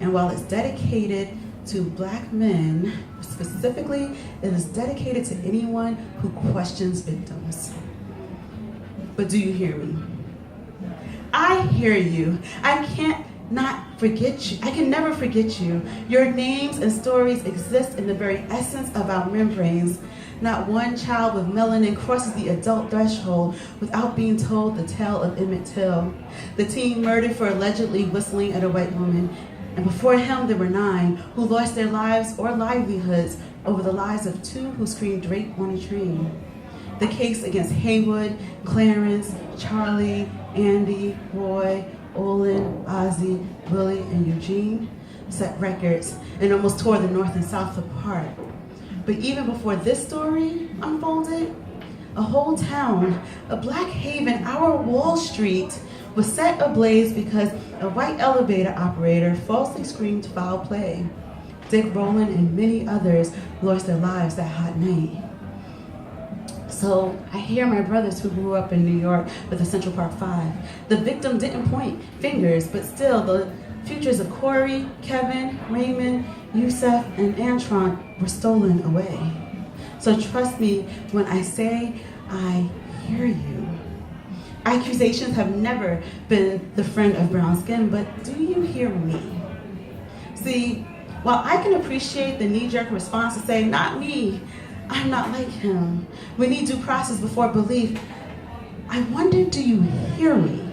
And while it's dedicated to Black men, specifically, it is dedicated to anyone who questions victims. But do you hear me? I hear you. I can't not forget you. I can never forget you. Your names and stories exist in the very essence of our membranes. Not one child with melanin crosses the adult threshold without being told the tale of Emmett Till, the teen murdered for allegedly whistling at a white woman. And before him, there were 9 who lost their lives or livelihoods over the lives of 2 who screamed rape on a train. The case against Haywood, Clarence, Charlie, Andy, Roy, Olin, Ozzie, Willie, and Eugene set records and almost tore the North and South apart. But even before this story unfolded, a whole town, a Black haven, our Wall Street, was set ablaze because a white elevator operator falsely screamed foul play. Dick Rowland and many others lost their lives that hot night. So I hear my brothers who grew up in New York with the Central Park 5. The victim didn't point fingers, but still the futures of Corey, Kevin, Raymond, Yusef, and Antron were stolen away. So trust me when I say I hear you. Accusations have never been the friend of brown skin, but do you hear me? See, while I can appreciate the knee-jerk response to say, not me, I'm not like him. We need due process before belief. I wonder, do you hear me?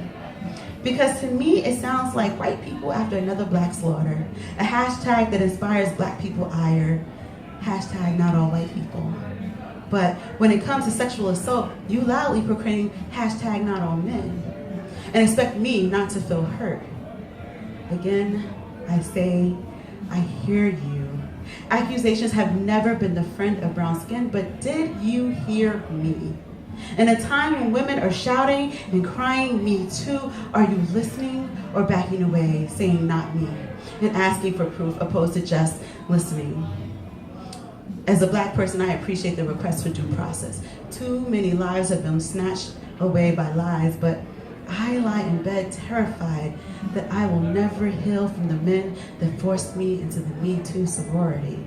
Because to me, it sounds like white people after another Black slaughter, a hashtag that inspires Black people ire, hashtag not all white people. But when it comes to sexual assault, you loudly proclaim hashtag not all men and expect me not to feel hurt. Again, I say, I hear you. Accusations have never been the friend of brown skin, but did you hear me? In a time when women are shouting and crying, me too, are you listening or backing away, saying not me, and asking for proof opposed to just listening? As a Black person, I appreciate the request for due process. Too many lives have been snatched away by lies, but I lie in bed terrified that I will never heal from the men that forced me into the Me Too sorority.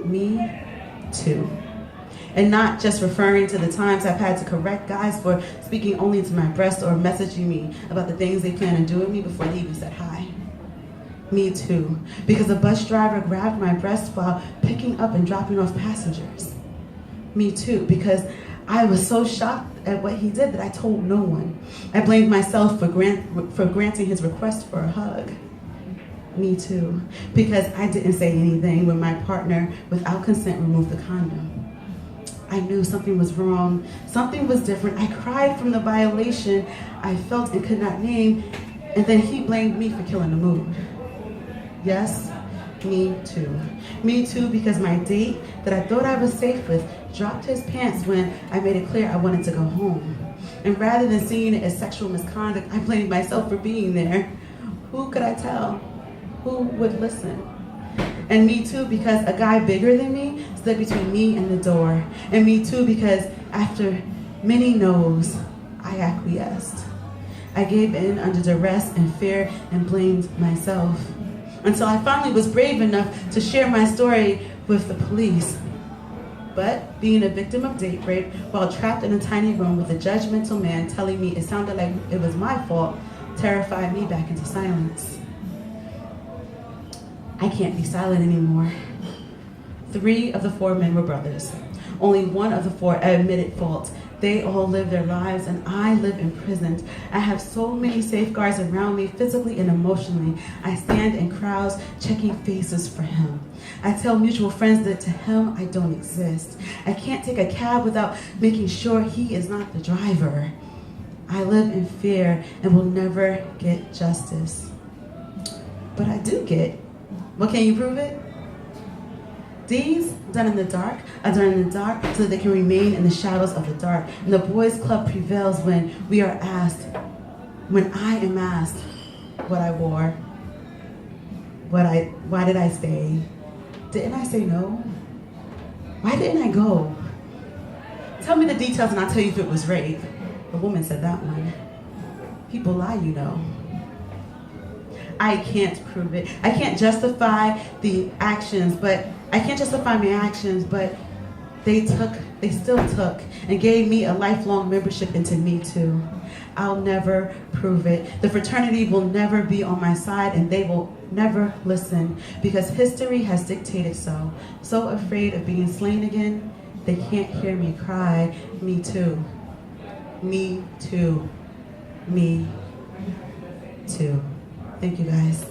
Me too. And not just referring to the times I've had to correct guys for speaking only to my breast or messaging me about the things they plan to do with me before they even said hi. Me too, because a bus driver grabbed my breast while picking up and dropping off passengers. Me too, because I was so shocked at what he did that I told no one. I blamed myself for granting his request for a hug. Me too, because I didn't say anything when my partner, without consent, removed the condom. I knew something was wrong, something was different. I cried from the violation I felt and could not name, and then he blamed me for killing the mood. Yes, me too. Me too, because my date that I thought I was safe with dropped his pants when I made it clear I wanted to go home. And rather than seeing it as sexual misconduct, I blamed myself for being there. Who could I tell? Who would listen? And me too, because a guy bigger than me stood between me and the door. And me too, because after many no's, I acquiesced. I gave in under duress and fear and blamed myself. Until I finally was brave enough to share my story with the police. But being a victim of date rape while trapped in a tiny room with a judgmental man telling me it sounded like it was my fault terrified me back into silence. I can't be silent anymore. 3 of the 4 men were brothers. Only 1 of the 4 admitted fault. They all live their lives and I live imprisoned. I have so many safeguards around me, physically and emotionally. I stand in crowds checking faces for him. I tell mutual friends that to him I don't exist. I can't take a cab without making sure he is not the driver. I live in fear and will never get justice. But I do get. Well, can you prove it? Deeds done in the dark are done in the dark so that they can remain in the shadows of the dark. And the boys' club prevails when we are asked, when I am asked what I wore, why did I stay? Didn't I say no? Why didn't I go? Tell me the details and I'll tell you if it was rape. A woman said that one. People lie, you know. I can't prove it. I can't justify the actions, but I can't justify my actions, but they still took and gave me a lifelong membership into Me Too. I'll never prove it. The fraternity will never be on my side, and they will never listen, because history has dictated so. So afraid of being slain again, they can't hear me cry, Me Too. Me too. Me too. Thank you, guys.